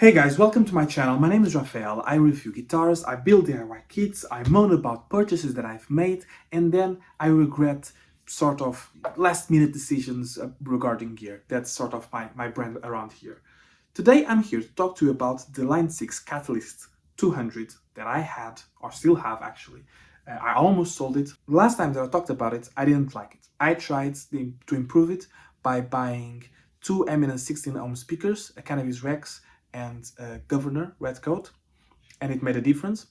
Hey guys, welcome to my channel. My name is Rafael. I review guitars, I build DIY kits, I moan about purchases that I've made, and then I regret sort of last minute decisions regarding gear. That's sort of my brand around here. Today I'm here to talk to you about the Line 6 Catalyst 200 that I had, or still have actually. I almost sold it. The last time that I talked about it, I didn't like it. I tried to improve it by buying two Eminence 16 ohm speakers, a Cannabis Rex, and Governor red coat, and it made a difference.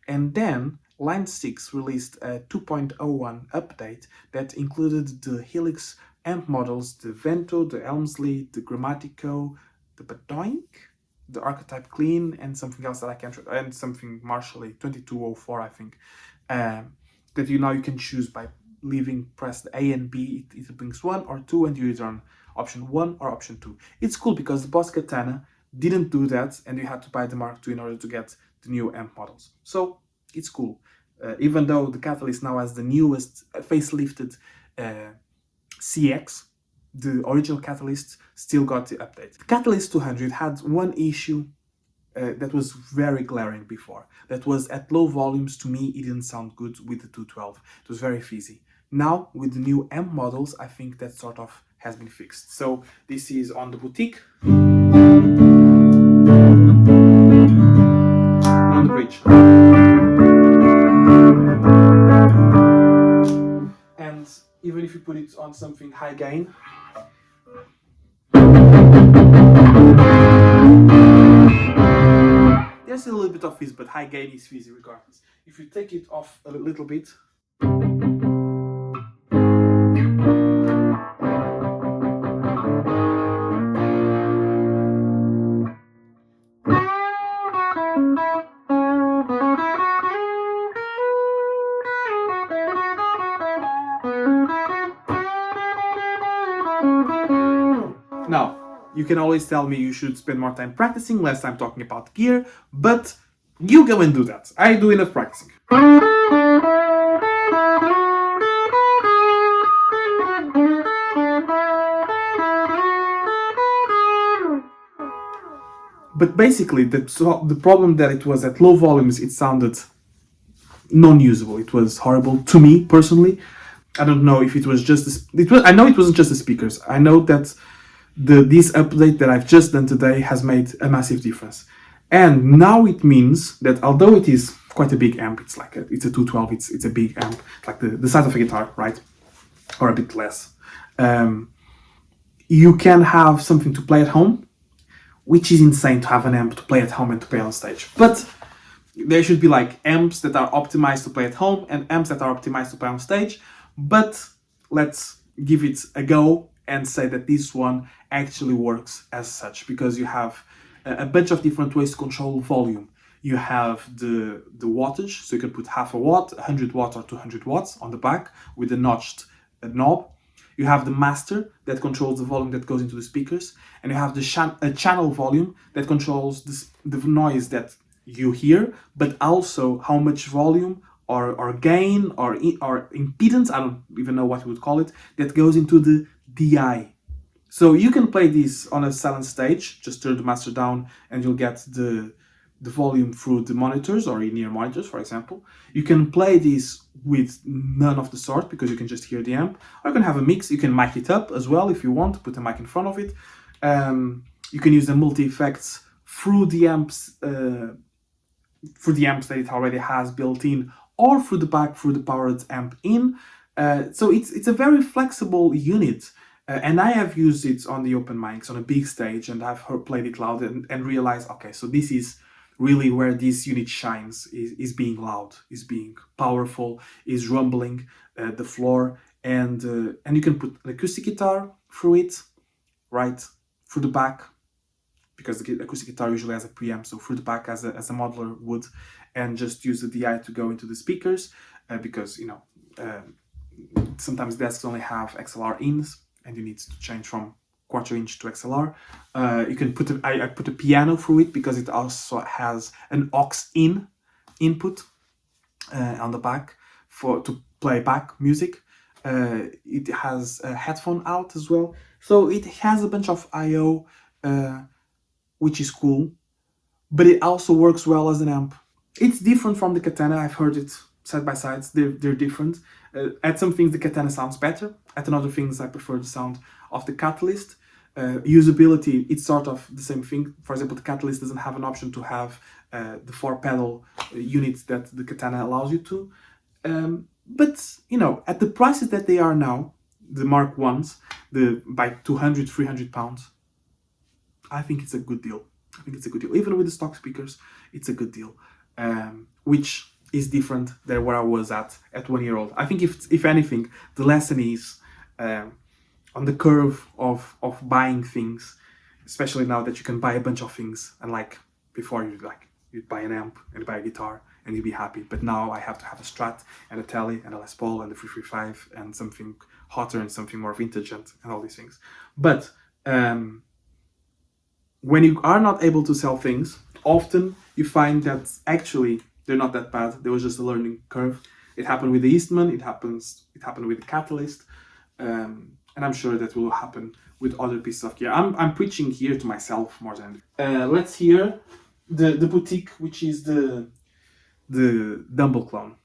And then Line 6 released a 2.01 update that included the Helix amp models, the Vento, the Elmsley, the Grammatico, the Badoink, the Archetype Clean, and something else that I can't, and something Marshall 2204, I think, that you can choose by press the A and B. It either brings one or two, and you either on option 1 or option 2. It's cool because the Boss Katana didn't do that, and you had to buy the Mark II in order to get the new amp models. So it's cool. Even though the Catalyst now has the newest facelifted CX, the original Catalyst still got the update. The Catalyst 200 had one issue that was very glaring before. That was at low volumes, to me, it didn't sound good with the 212. It was very fizzy. Now, with the new amp models, I think that sort of has been fixed. So this is on the boutique. On the bridge. And even if you put it on something high gain, there's a little bit of fizz, but high gain is fizzy regardless. If you take it off a little bit, now, you can always tell me you should spend more time practicing, less time talking about gear, but you go and do that. I do enough practicing. But basically, the problem that it was at low volumes, it sounded non-usable. It was horrible to me personally. I don't know if it was just I know it wasn't just the speakers. I know that this update that I've just done today has made a massive difference. And now it means that although it is quite a big amp, it's a 212, it's a big amp, like the size of a guitar, right? Or a bit less. You can have something to play at home, which is insane to have an amp to play at home and to play on stage. But there should be like amps that are optimized to play at home and amps that are optimized to play on stage. But let's give it a go and say that this one actually works as such, because you have a bunch of different ways to control volume. You have the wattage, so you can put half a watt, 100 watts or 200 watts on the back with a notched knob. You have the master that controls the volume that goes into the speakers, and you have the channel volume that controls the noise that you hear, but also how much volume or gain or impedance, I don't even know what you would call it, that goes into the DI. So you can play this on a silent stage, just turn the master down and you'll get the volume through the monitors or in-ear monitors, for example. You can play this with none of the sort because you can just hear the amp. Or you can have a mix, you can mic it up as well if you want, put a mic in front of it. You can use the multi-effects through the amps that it already has built in, or through the back through the powered amp in. So it's a very flexible unit. And I have used it on the open mics on a big stage, and I've played it loud and realized, okay, so this is really where this unit shines, is being loud, is being powerful, is rumbling the floor, and you can put an acoustic guitar through it, right, through the back, because the acoustic guitar usually has a preamp, so through the back as a modeler would, and just use the DI to go into the speakers, because, sometimes desks only have XLR ins, and you need to change from quarter inch to XLR. You can put I put a piano through it because it also has an aux in input on the back to play back music. It has a headphone out as well, so it has a bunch of I/O, which is cool. but it also works well as an amp. It's different from the Katana. I've heard it side by sides. They're different. At some things the Katana sounds better. At another things I prefer the sound of the Catalyst. Usability, it's sort of the same thing. For example, the Catalyst doesn't have an option to have the 4-pedal units that the Katana allows you to. But you know, at the prices that they are now, the Mark Ones, by 200, 300 pounds, I think it's a good deal. I think it's a good deal. Even with the stock speakers, it's a good deal. Which is different than where I was at 1 year old. I think if anything, the lesson is on the curve of buying things, especially now that you can buy a bunch of things, and like before you'd buy an amp and buy a guitar and you'd be happy, but now I have to have a Strat and a Tele and a Les Paul and a 335 and something hotter and something more vintage and all these things. But when you are not able to sell things, often you find that actually they're not that bad. There was just a learning curve. It happened with the Eastman. It happened with the Catalyst, and I'm sure that will happen with other pieces of gear. I'm preaching here to myself more than. Let's hear the boutique, which is the Dumble clone.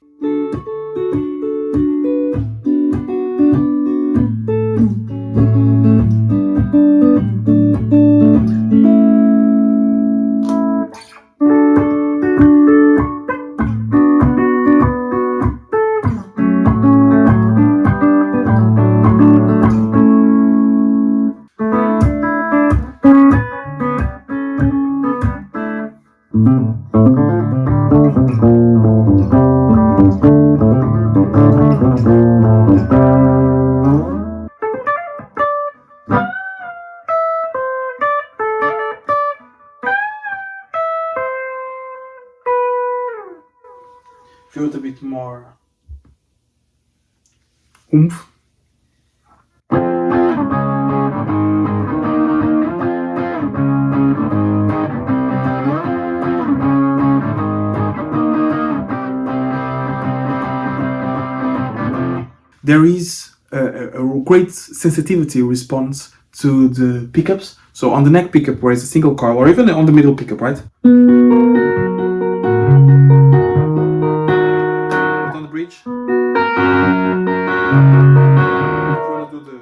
If you want a bit more oomph. There is a great sensitivity response to the pickups. So on the neck pickup, where it's a single coil, or even on the middle pickup, right? But on the bridge, if you want to do the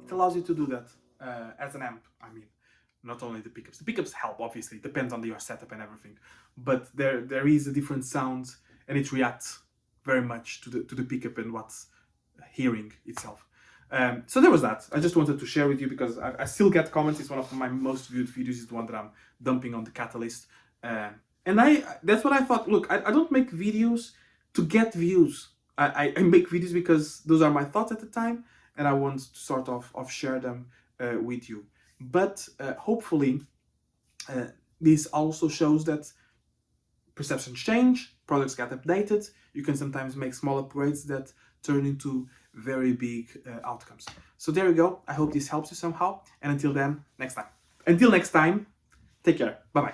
it allows you to do that as an amp. I mean, not only the pickups. The pickups help, obviously. It depends on your setup and everything. But there is a different sound, and it reacts very much to the pickup and what's hearing itself. So there was that. I just wanted to share with you because I still get comments. It's one of my most viewed videos. Is the one that I'm dumping on the Catalyst. And that's what I thought. Look, I don't make videos to get views. I make videos because those are my thoughts at the time, and I want to sort of share them with you. But hopefully, this also shows that perceptions change, products get updated. You can sometimes make small upgrades that turn into very big outcomes. So there you go. I hope this helps you somehow. And until then, next time. Until next time, take care. Bye-bye.